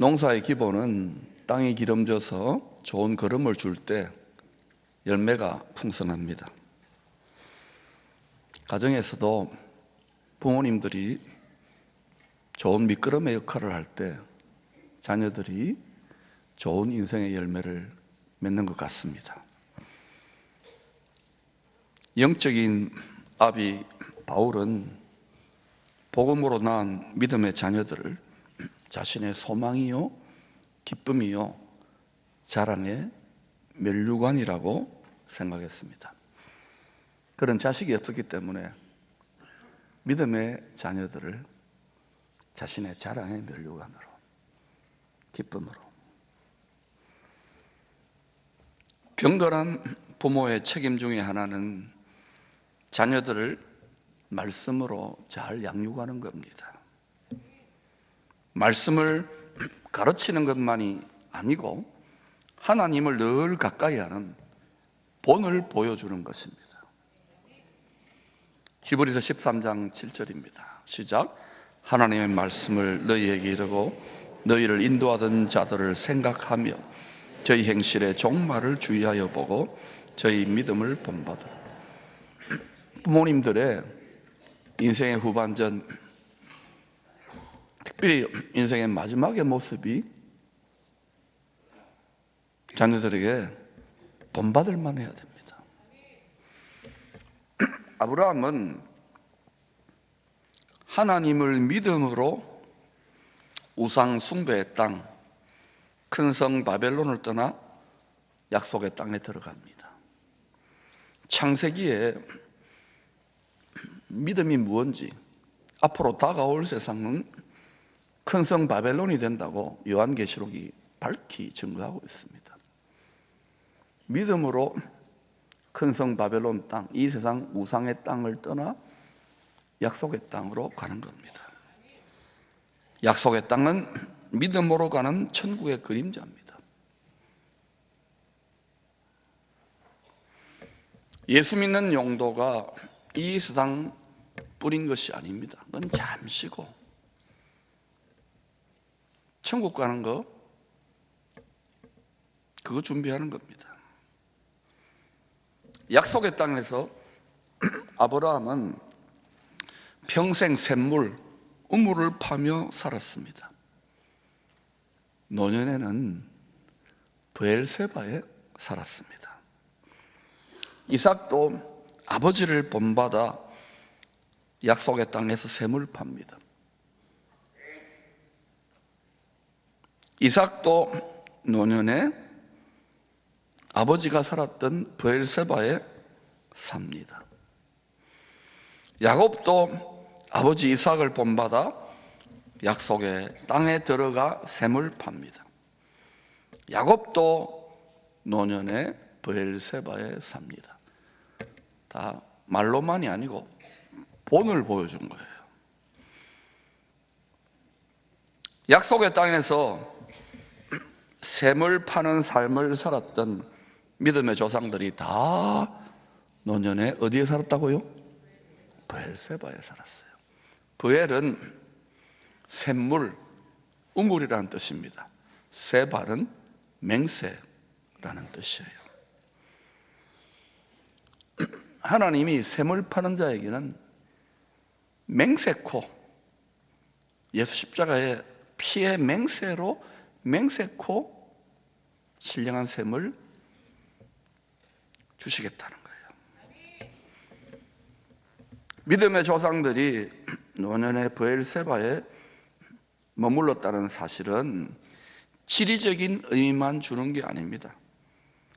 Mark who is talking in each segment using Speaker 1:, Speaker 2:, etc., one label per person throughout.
Speaker 1: 농사의 기본은 땅이 기름져서 좋은 거름을 줄 때 열매가 풍성합니다. 가정에서도 부모님들이 좋은 밑거름의 역할을 할 때 자녀들이 좋은 인생의 열매를 맺는 것 같습니다. 영적인 아비 바울은 복음으로 낳은 믿음의 자녀들을 자신의 소망이요, 기쁨이요, 자랑의 면류관이라고 생각했습니다. 그런 자식이 없었기 때문에 믿음의 자녀들을 자신의 자랑의 면류관으로, 기쁨으로. 경건한 부모의 책임 중에 하나는 자녀들을 말씀으로 잘 양육하는 겁니다. 말씀을 가르치는 것만이 아니고 하나님을 늘 가까이 하는 본을 보여주는 것입니다. 히브리서 13장 7절입니다. 시작. 하나님의 말씀을 너희에게 이르고 너희를 인도하던 자들을 생각하며 저희 행실의 종말을 주의하여 보고 저희 믿음을 본받으라. 부모님들의 인생의 후반전, 특별히 인생의 마지막의 모습이 자녀들에게 본받을 만해야 됩니다. 아브라함은 하나님을 믿음으로 우상 숭배의 땅, 큰 성 바벨론을 떠나 약속의 땅에 들어갑니다. 창세기에 믿음이 무엇인지, 앞으로 다가올 세상은 큰 성 바벨론이 된다고 요한계시록이 밝히 증거하고 있습니다. 믿음으로 큰 성 바벨론 땅, 이 세상 우상의 땅을 떠나 약속의 땅으로 가는 겁니다. 약속의 땅은 믿음으로 가는 천국의 그림자입니다. 예수 믿는 용도가 이 세상 뿐인 것이 아닙니다. 그건 잠시고 천국 가는 거, 그거 준비하는 겁니다. 약속의 땅에서 아브라함은 평생 샘물, 우물을 파며 살았습니다. 노년에는 브엘세바에 살았습니다. 이삭도 아버지를 본받아 약속의 땅에서 샘을 팝니다. 이삭도 노년에 아버지가 살았던 브엘세바에 삽니다. 야곱도 아버지 이삭을 본받아 약속의 땅에 들어가 샘을 팝니다. 야곱도 노년에 브엘세바에 삽니다. 다 말로만이 아니고 본을 보여준 거예요. 약속의 땅에서 샘을 파는 삶을 살았던 믿음의 조상들이 다 노년에 어디에 살았다고요? 브엘세바에 살았어요. 브엘은 샘물, 우물이라는 뜻입니다. 세발은 맹세라는 뜻이에요. 하나님이 샘을 파는 자에게는 맹세코, 예수 십자가의 피의 맹세로 맹세코 신령한 샘을 주시겠다는 거예요. 믿음의 조상들이 노년의 브엘세바에 머물렀다는 사실은 지리적인 의미만 주는 게 아닙니다.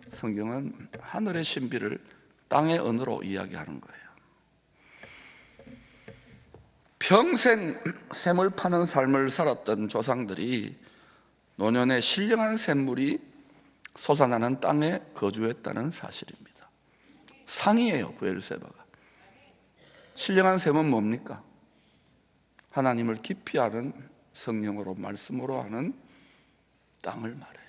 Speaker 1: 성경은 하늘의 신비를 땅의 언어로 이야기하는 거예요. 평생 샘을 파는 삶을 살았던 조상들이 노년에 신령한 샘물이 솟아나는 땅에 거주했다는 사실입니다. 상이에요, 브엘세바가. 신령한 샘은 뭡니까? 하나님을 깊이 아는 성령으로 말씀으로 하는 땅을 말해요.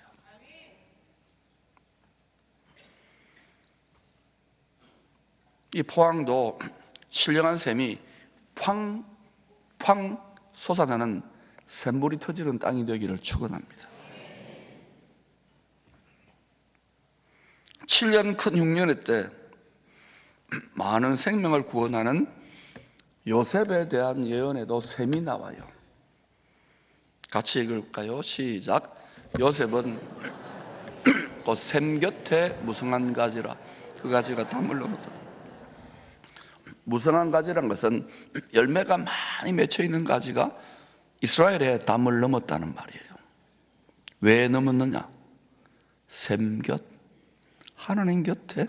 Speaker 1: 이 포항도 신령한 샘이 팡팡 솟아나는 샘물이 터지는 땅이 되기를 축원합니다. 7년 큰 흉년의 때 많은 생명을 구원하는 요셉에 대한 예언에도 샘이 나와요. 같이 읽을까요? 시작. 요셉은 그 샘 곁에 무성한 가지라. 그 가지가 담을 넘었다. 무성한 가지란 것은 열매가 많이 맺혀 있는 가지가 이스라엘의 담을 넘었다는 말이에요. 왜 넘었느냐? 샘 곁, 하나님 곁에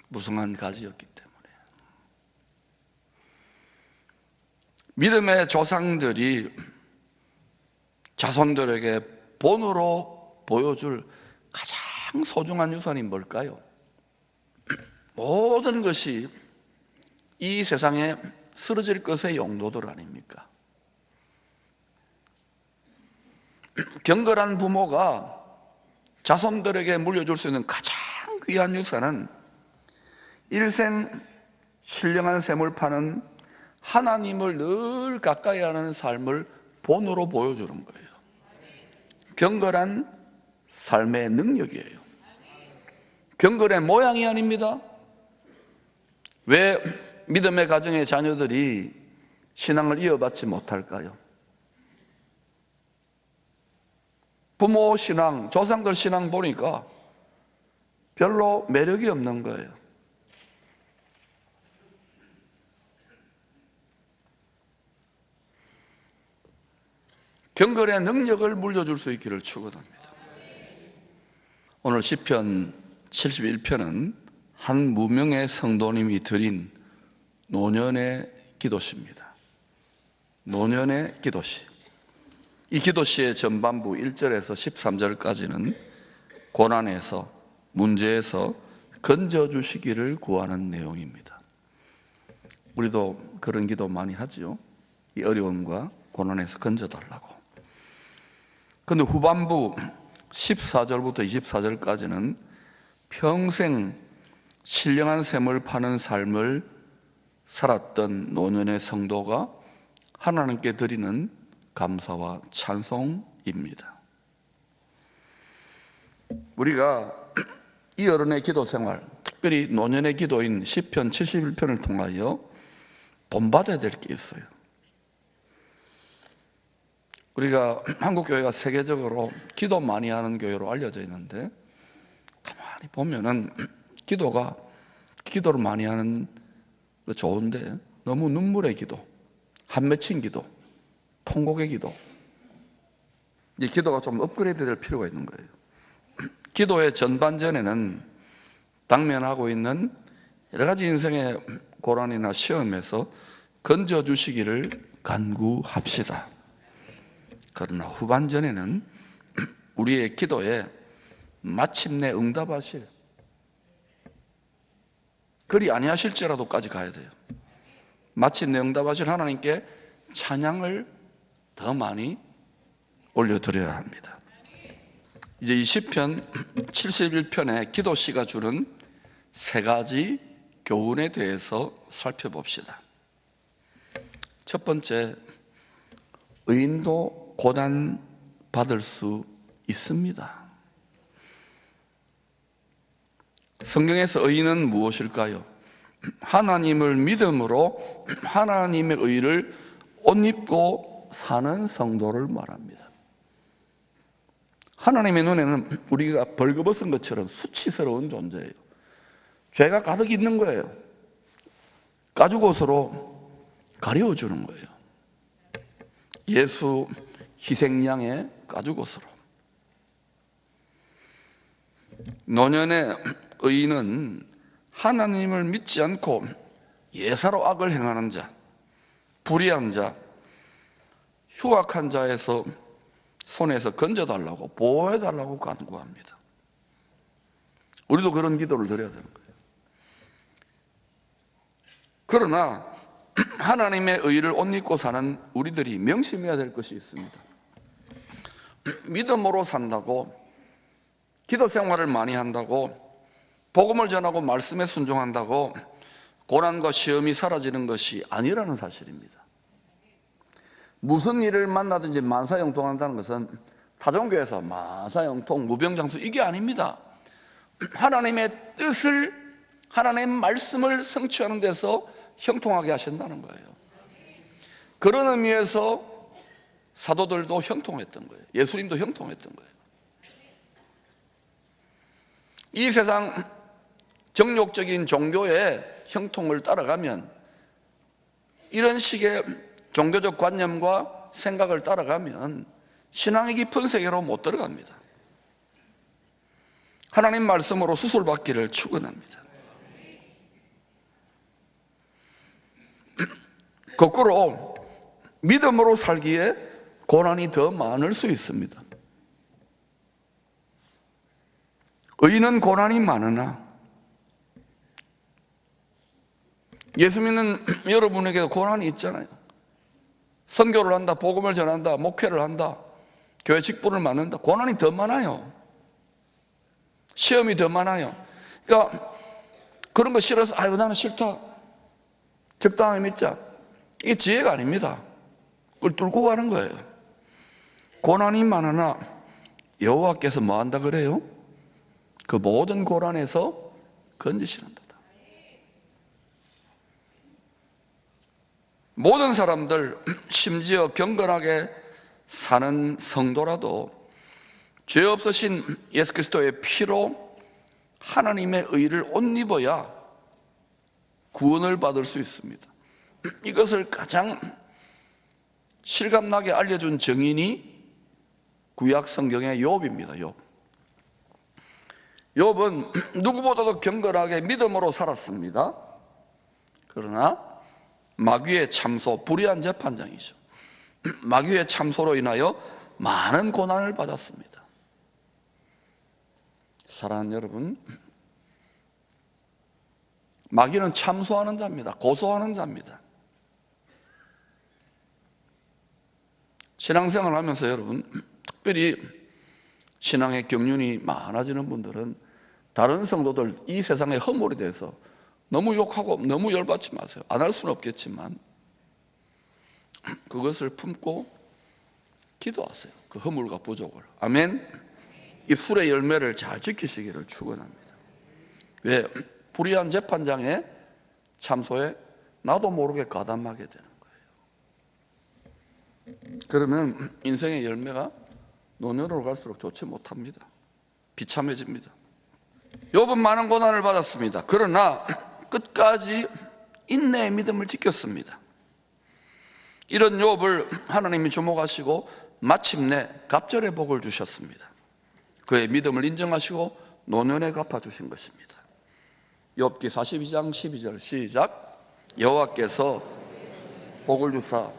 Speaker 1: 무성한 가지였기 때문에. 믿음의 조상들이 자손들에게 본으로 보여줄 가장 소중한 유산이 뭘까요? 모든 것이 이 세상에 쓰러질 것의 용도들 아닙니까? 경건한 부모가 자손들에게 물려줄 수 있는 가장 귀한 유산은 일생 신령한 샘을 파는 하나님을 늘 가까이 하는 삶을 본으로 보여주는 거예요. 경건한 삶의 능력이에요. 경건의 모양이 아닙니다. 왜 믿음의 가정의 자녀들이 신앙을 이어받지 못할까요? 부모 신앙, 조상들 신앙 보니까 별로 매력이 없는 거예요. 경건의 능력을 물려줄 수 있기를 축원합니다. 오늘 시편 71편은 한 무명의 성도님이 드린 노년의 기도시입니다. 노년의 기도시. 이 기도시의 전반부 1절에서 13절까지는 고난에서, 문제에서 건져주시기를 구하는 내용입니다. 우리도 그런 기도 많이 하죠. 이 어려움과 고난에서 건져달라고. 그런데 후반부 14절부터 24절까지는 평생 신령한 샘을 파는 삶을 살았던 노년의 성도가 하나님께 드리는 감사와 찬송입니다. 우리가 이 어른의 기도 생활, 특별히 노년의 기도인 시편 71편을 통하여 본받아야 될 게 있어요. 우리가 한국교회가 세계적으로 기도 많이 하는 교회로 알려져 있는데, 가만히 보면은 기도를 많이 하는 거 좋은데 너무 눈물의 기도, 한 맺힌 기도, 통곡의 기도, 이 기도가 좀 업그레이드 될 필요가 있는 거예요. 기도의 전반전에는 당면하고 있는 여러 가지 인생의 고난이나 시험에서 건져주시기를 간구합시다. 그러나 후반전에는 우리의 기도에 마침내 응답하실, 그리 아니하실지라도까지 가야 돼요. 마침내 응답하실 하나님께 찬양을 더 많이 올려드려야 합니다. 이제 이 시편 71편의 기도시가 주는 세 가지 교훈에 대해서 살펴봅시다. 첫 번째, 의인도 고난 받을 수 있습니다. 성경에서 의인은 무엇일까요? 하나님을 믿음으로 하나님의 의를 옷 입고 사는 성도를 말합니다. 하나님의 눈에는 우리가 벌거벗은 것처럼 수치스러운 존재예요. 죄가 가득 있는 거예요. 가죽옷으로 가려워주는 거예요. 예수 희생양의 가죽옷으로. 노년의 의인은 하나님을 믿지 않고 예사로 악을 행하는 자, 불의한 자, 흉악한 자에서 손에서 건져달라고, 보호해달라고 간구합니다. 우리도 그런 기도를 드려야 되는 거예요. 그러나 하나님의 의를 옷 입고 사는 우리들이 명심해야 될 것이 있습니다. 믿음으로 산다고, 기도 생활을 많이 한다고, 복음을 전하고 말씀에 순종한다고 고난과 시험이 사라지는 것이 아니라는 사실입니다. 무슨 일을 만나든지 만사형통한다는 것은 타종교에서 만사형통, 무병장수 이게 아닙니다. 하나님의 뜻을, 하나님의 말씀을 성취하는 데서 형통하게 하신다는 거예요. 그런 의미에서 사도들도 형통했던 거예요. 예수님도 형통했던 거예요. 이 세상 정욕적인 종교의 형통을 따라가면, 이런 식의 종교적 관념과 생각을 따라가면 신앙의 깊은 세계로 못 들어갑니다. 하나님 말씀으로 수술받기를 축원합니다. 거꾸로 믿음으로 살기에 고난이 더 많을 수 있습니다. 의인은 고난이 많으나, 예수 믿는 여러분에게도 고난이 있잖아요. 선교를 한다, 복음을 전한다, 목회를 한다, 교회 직분을 맡는다. 고난이 더 많아요. 시험이 더 많아요. 그러니까 그런 거 싫어서 아이고 나는 싫다, 적당히 믿자, 이게 지혜가 아닙니다. 그걸 뚫고 가는 거예요. 고난이 많으나 여호와께서 뭐 한다 그래요? 그 모든 고난에서 건지시는다. 모든 사람들, 심지어 경건하게 사는 성도라도 죄 없으신 예수 그리스도의 피로 하나님의 의를 옷 입어야 구원을 받을 수 있습니다. 이것을 가장 실감나게 알려준 증인이 구약 성경의 욥입니다. 욥은 누구보다도 경건하게 믿음으로 살았습니다. 그러나 마귀의 참소, 불의한 재판장이죠. 마귀의 참소로 인하여 많은 고난을 받았습니다. 사랑하는 여러분, 마귀는 참소하는 자입니다. 고소하는 자입니다. 신앙생활을 하면서 여러분, 특별히 신앙의 경륜이 많아지는 분들은 다른 성도들 이 세상의 허물에 대해서 너무 욕하고 너무 열받지 마세요. 안 할 수는 없겠지만 그것을 품고 기도하세요. 그 허물과 부족을. 아멘. 입술의 열매를 잘 지키시기를 축원합니다. 왜? 불의한 재판장의 참소에 나도 모르게 가담하게 되는 거예요. 그러면 인생의 열매가 노년으로 갈수록 좋지 못합니다. 비참해집니다. 욥은 많은 고난을 받았습니다. 그러나 끝까지 인내의 믿음을 지켰습니다. 이런 욥을 하나님이 주목하시고 마침내 갑절의 복을 주셨습니다. 그의 믿음을 인정하시고 노년에 갚아주신 것입니다. 욥기 42장 12절 시작. 여호와께서 복을 주사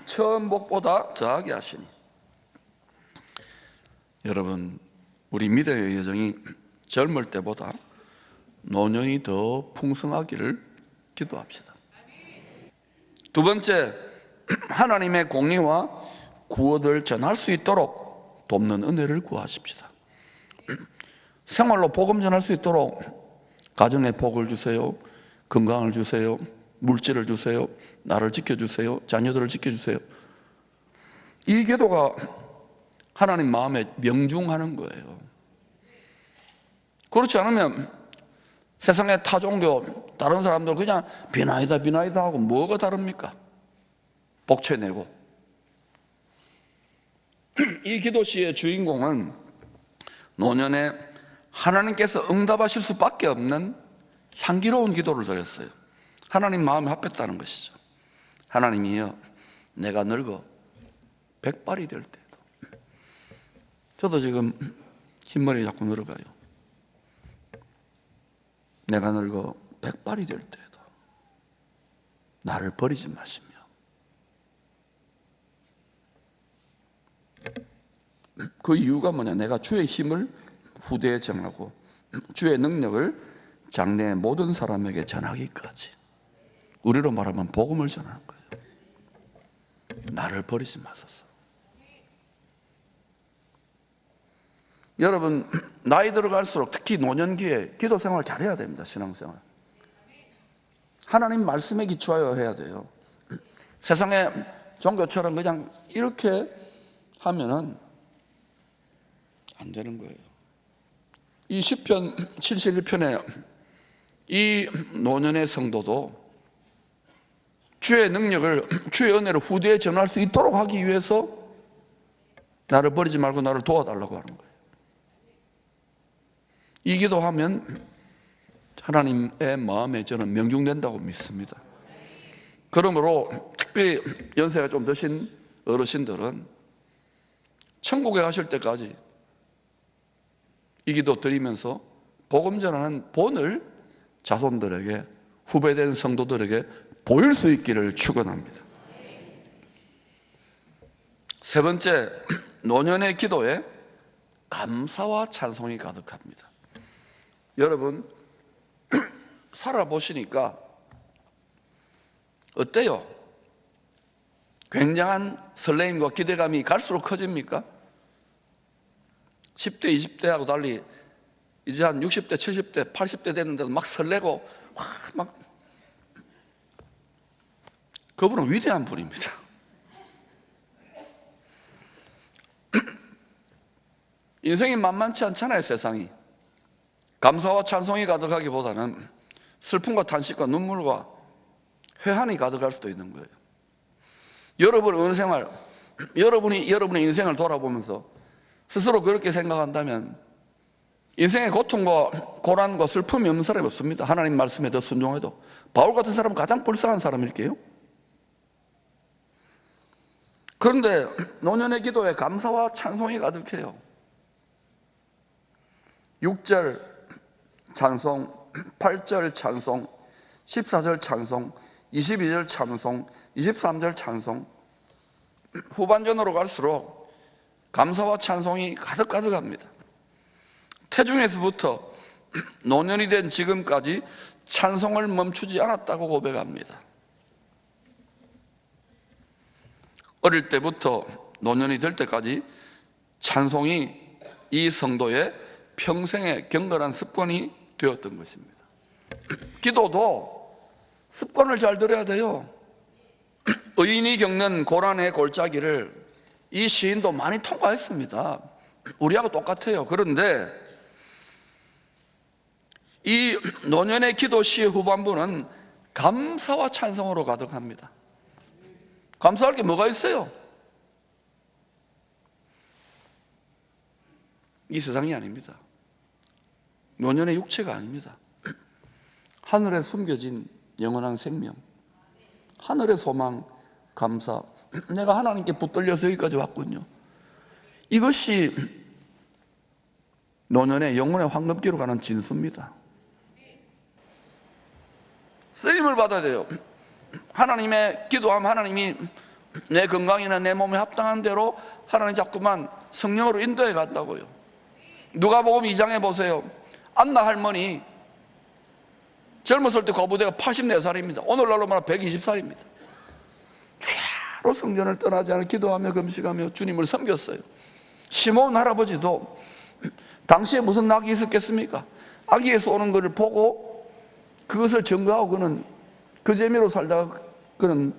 Speaker 1: 처음 복보다 더하게 하시니. 여러분, 우리 믿음의 여정이 젊을 때보다 노년이 더 풍성하기를 기도합시다. 두 번째, 하나님의 공의와 구원을 전할 수 있도록 돕는 은혜를 구하십시다. 생활로 복음 전할 수 있도록 가정에 복을 주세요, 건강을 주세요, 물질을 주세요, 나를 지켜주세요, 자녀들을 지켜주세요. 이 기도가 하나님 마음에 명중하는 거예요. 그렇지 않으면 세상의 타종교 다른 사람들 그냥 비나이다 비나이다 하고 뭐가 다릅니까? 복채내고. 이 기도시의 주인공은 노년에 하나님께서 응답하실 수밖에 없는 향기로운 기도를 드렸어요. 하나님 마음에 합했다는 것이죠. 하나님이여, 내가 늙어 백발이 될 때도. 저도 지금 흰머리 자꾸 늘어가요. 내가 늙어 백발이 될 때도 나를 버리지 마시며. 그 이유가 뭐냐? 내가 주의 힘을 후대에 전하고 주의 능력을 장래의 모든 사람에게 전하기까지. 우리로 말하면 복음을 전하는 거예요. 나를 버리지 마소서. 여러분, 나이 들어갈수록 특히 노년기에 기도 생활 잘해야 됩니다. 신앙생활. 하나님 말씀에 기초하여 해야 돼요. 세상의 종교처럼 그냥 이렇게 하면은 안 되는 거예요. 이 시편 71편에 이 노년의 성도도 주의 능력을, 주의 은혜를 후대에 전할 수 있도록 하기 위해서 나를 버리지 말고 나를 도와달라고 하는 거예요. 이 기도하면 하나님의 마음에 저는 명중된다고 믿습니다. 그러므로 특별히 연세가 좀 드신 어르신들은 천국에 가실 때까지 이 기도 드리면서 복음 전하는 본을 자손들에게, 후배된 성도들에게 보일 수 있기를 축원합니다. 세 번째, 노년의 기도에 감사와 찬송이 가득합니다. 여러분 살아보시니까 어때요? 굉장한 설레임과 기대감이 갈수록 커집니까? 10대, 20대하고 달리 이제 한 60대, 70대, 80대 됐는데도 막 설레고 막 그분은 위대한 분입니다. 인생이 만만치 않잖아요, 세상이. 감사와 찬송이 가득하기보다는 슬픔과 탄식과 눈물과 회한이 가득할 수도 있는 거예요. 여러분의 은생활, 여러분의 인생을 돌아보면서 스스로 그렇게 생각한다면 인생의 고통과 고난과 슬픔이 없는 사람이 없습니다. 하나님 말씀에 더 순종해도. 바울 같은 사람은 가장 불쌍한 사람일게요. 그런데 노년의 기도에 감사와 찬송이 가득해요. 6절 찬송, 8절 찬송, 14절 찬송, 22절 찬송, 23절 찬송. 후반전으로 갈수록 감사와 찬송이 가득합니다. 태중에서부터 노년이 된 지금까지 찬송을 멈추지 않았다고 고백합니다. 어릴 때부터 노년이 될 때까지 찬송이 이 성도의 평생의 경건한 습관이 되었던 것입니다. 기도도 습관을 잘 들여야 돼요. 의인이 겪는 고난의 골짜기를 이 시인도 많이 통과했습니다. 우리하고 똑같아요. 그런데 이 노년의 기도 시의 후반부는 감사와 찬송으로 가득합니다. 감사할 게 뭐가 있어요? 이 세상이 아닙니다. 노년의 육체가 아닙니다. 하늘에 숨겨진 영원한 생명, 하늘의 소망, 감사. 내가 하나님께 붙들려서 여기까지 왔군요. 이것이 노년의 영혼의 황금기로 가는 진수입니다. 쓰임을 받아야 돼요. 하나님의 기도하면 하나님이 내 건강이나 내 몸에 합당한 대로 하나님 자꾸만 성령으로 인도해 간다고요. 누가복음 2장에 보세요. 안나 할머니 젊었을 때 거부대가 84살입니다. 오늘날로 말하면 120살입니다. 죄로 성전을 떠나지 않아 기도하며 금식하며 주님을 섬겼어요. 시몬 할아버지도 당시에 무슨 낙이 있었겠습니까? 아기에서 오는 것을 보고 그것을 증거하고 그는 그 재미로 살다가 그는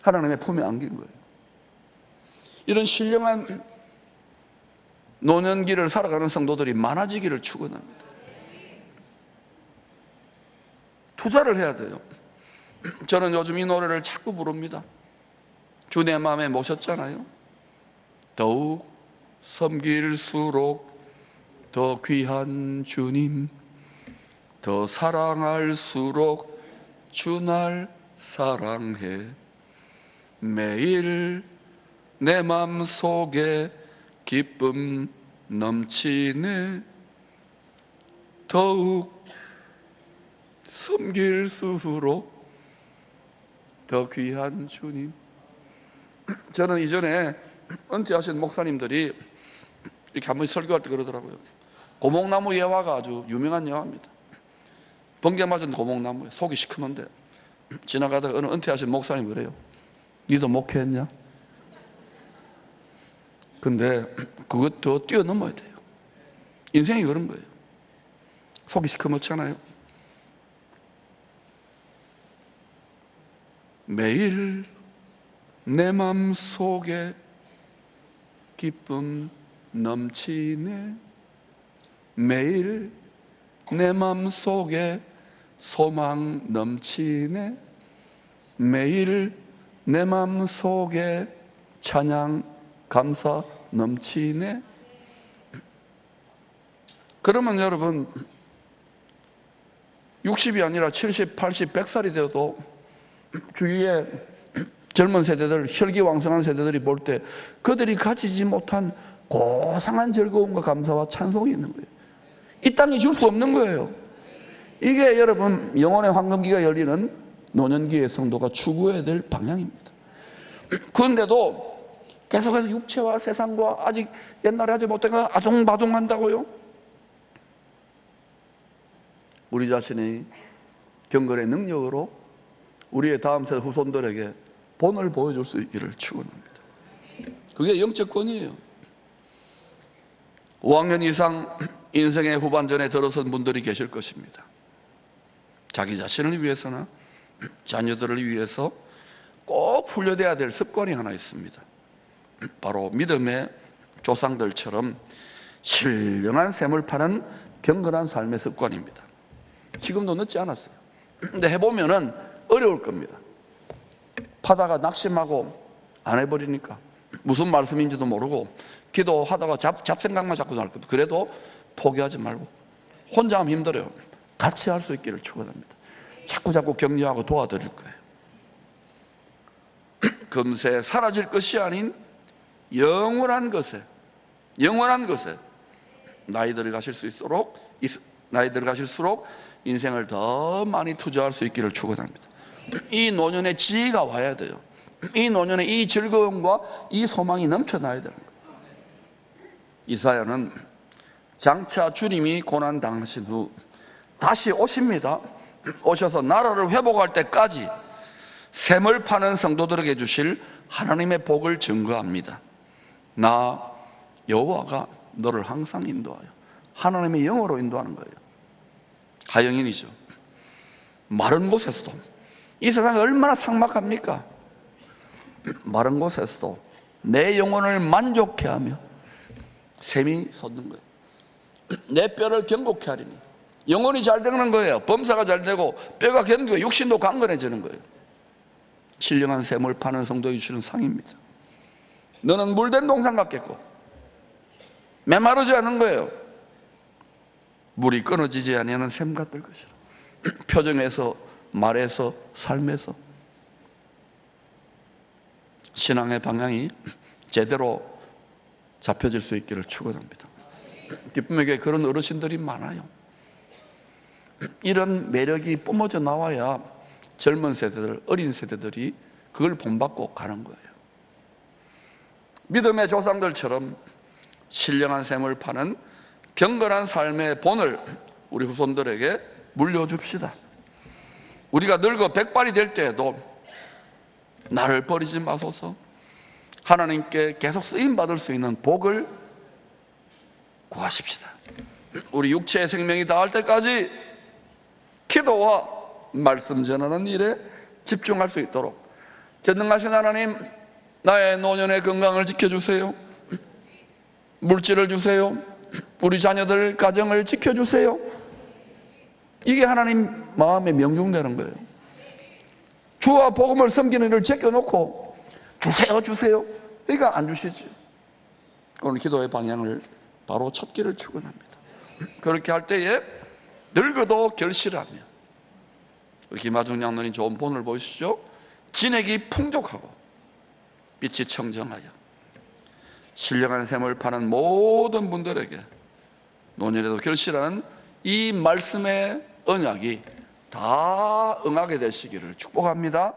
Speaker 1: 하나님의 품에 안긴 거예요. 이런 신령한 노년기를 살아가는 성도들이 많아지기를 축원합니다. 투자를 해야 돼요. 저는 요즘 이 노래를 자꾸 부릅니다. 주 내 마음에 모셨잖아요. 더욱 섬길수록 더 귀한 주님, 더 사랑할수록 주 날 사랑해. 매일 내 맘속에 기쁨 넘치네. 더욱 섬길수록 더 귀한 주님. 저는 이전에 은퇴하신 목사님들이 이렇게 한 번씩 설교할 때 그러더라고요. 고목나무 예화가 아주 유명한 예화입니다. 번개 맞은 고목나무에 속이 시커먼데 지나가다가 어느 은퇴하신 목사님이 그래요. 니도 목회했냐? 근데 그것 더 뛰어넘어야 돼요. 인생이 그런 거예요. 속이 시커멓잖아요. 매일 내 맘 속에 기쁨 넘치네. 매일 내 맘 속에 소망 넘치네. 매일 내 맘 속에 찬양 감사 넘치네. 그러면 여러분 60이 아니라 70, 80, 100살이 되어도 주위에 젊은 세대들, 혈기왕성한 세대들이 볼 때 그들이 가지지 못한 고상한 즐거움과 감사와 찬송이 있는 거예요. 이 땅이 줄 수 없는 거예요. 이게 여러분 영혼의 황금기가 열리는 노년기의 성도가 추구해야 될 방향입니다. 그런데도 계속해서 육체와 세상과 아직 옛날에 하지 못한 거 아동바동한다고요? 우리 자신이 경건의 능력으로 우리의 다음 세대 후손들에게 본을 보여줄 수 있기를 축원합니다. 그게 영적 권위예요. 5학년 이상 인생의 후반전에 들어선 분들이 계실 것입니다. 자기 자신을 위해서나 자녀들을 위해서 꼭 훈련해야 될 습관이 하나 있습니다. 바로 믿음의 조상들처럼 신령한 샘을 파는 경건한 삶의 습관입니다. 지금도 늦지 않았어요. 근데 해보면은 어려울 겁니다. 파다가 낙심하고 안 해버리니까 무슨 말씀인지도 모르고 기도하다가 잡생각만 자꾸 날 겁니다. 그래도 포기하지 말고 혼자 하면 힘들어요. 같이 할 수 있기를 축원합니다. 자꾸 격려하고 도와드릴 거예요. 금세 사라질 것이 아닌 영원한 것에 나이 들어가실수록 인생을 더 많이 투자할 수 있기를 축원합니다. 이 노년의 지혜가 와야 돼요. 이 노년에 이 즐거움과 이 소망이 넘쳐나야 되는 거예요. 이사야는 장차 주님이 고난 당하신 후 다시 오십니다. 오셔서 나라를 회복할 때까지 샘을 파는 성도들에게 주실 하나님의 복을 증거합니다. 나 여호와가 너를 항상 인도하여. 하나님의 영으로 인도하는 거예요. 하영인이죠. 마른 곳에서도, 이 세상이 얼마나 삭막합니까? 마른 곳에서도 내 영혼을 만족해 하며 샘이 솟는 거예요. 내 뼈를 견고케 하리니. 영혼이 잘 되는 거예요. 범사가 잘 되고 뼈가 견고해 육신도 강건해지는 거예요. 신령한 샘을 파는 성도에게 주시는 상입니다. 너는 물된 동산 같겠고 메마르지 않은 거예요. 물이 끊어지지 아니하는 샘 같을 것이라. 표정에서, 말에서, 삶에서 신앙의 방향이 제대로 잡혀질 수 있기를 축원합니다. 기쁨에게 그런 어르신들이 많아요. 이런 매력이 뿜어져 나와야 젊은 세대들, 어린 세대들이 그걸 본받고 가는 거예요. 믿음의 조상들처럼 신령한 샘을 파는 경건한 삶의 본을 우리 후손들에게 물려줍시다. 우리가 늙어 백발이 될 때에도 나를 버리지 마소서, 하나님께 계속 쓰임받을 수 있는 복을 구하십시다. 우리 육체의 생명이 다할 때까지 기도와 말씀 전하는 일에 집중할 수 있도록 전능하신 하나님, 나의 노년의 건강을 지켜주세요. 물질을 주세요. 우리 자녀들 가정을 지켜주세요. 이게 하나님 마음에 명중되는 거예요. 주와 복음을 섬기는 일을 제껴놓고 주세요 그러니까 안 주시지. 오늘 기도의 방향을 바로 찾기를 축원합니다. 그렇게 할 때에 늙어도 결실하며, 김하중 장로님 좋은 본을 보시죠. 진액이 풍족하고 빛이 청정하여 신령한 샘을 파는 모든 분들에게 노년에도 결실하는 이 말씀의 언약이 다 응하게 되시기를 축복합니다.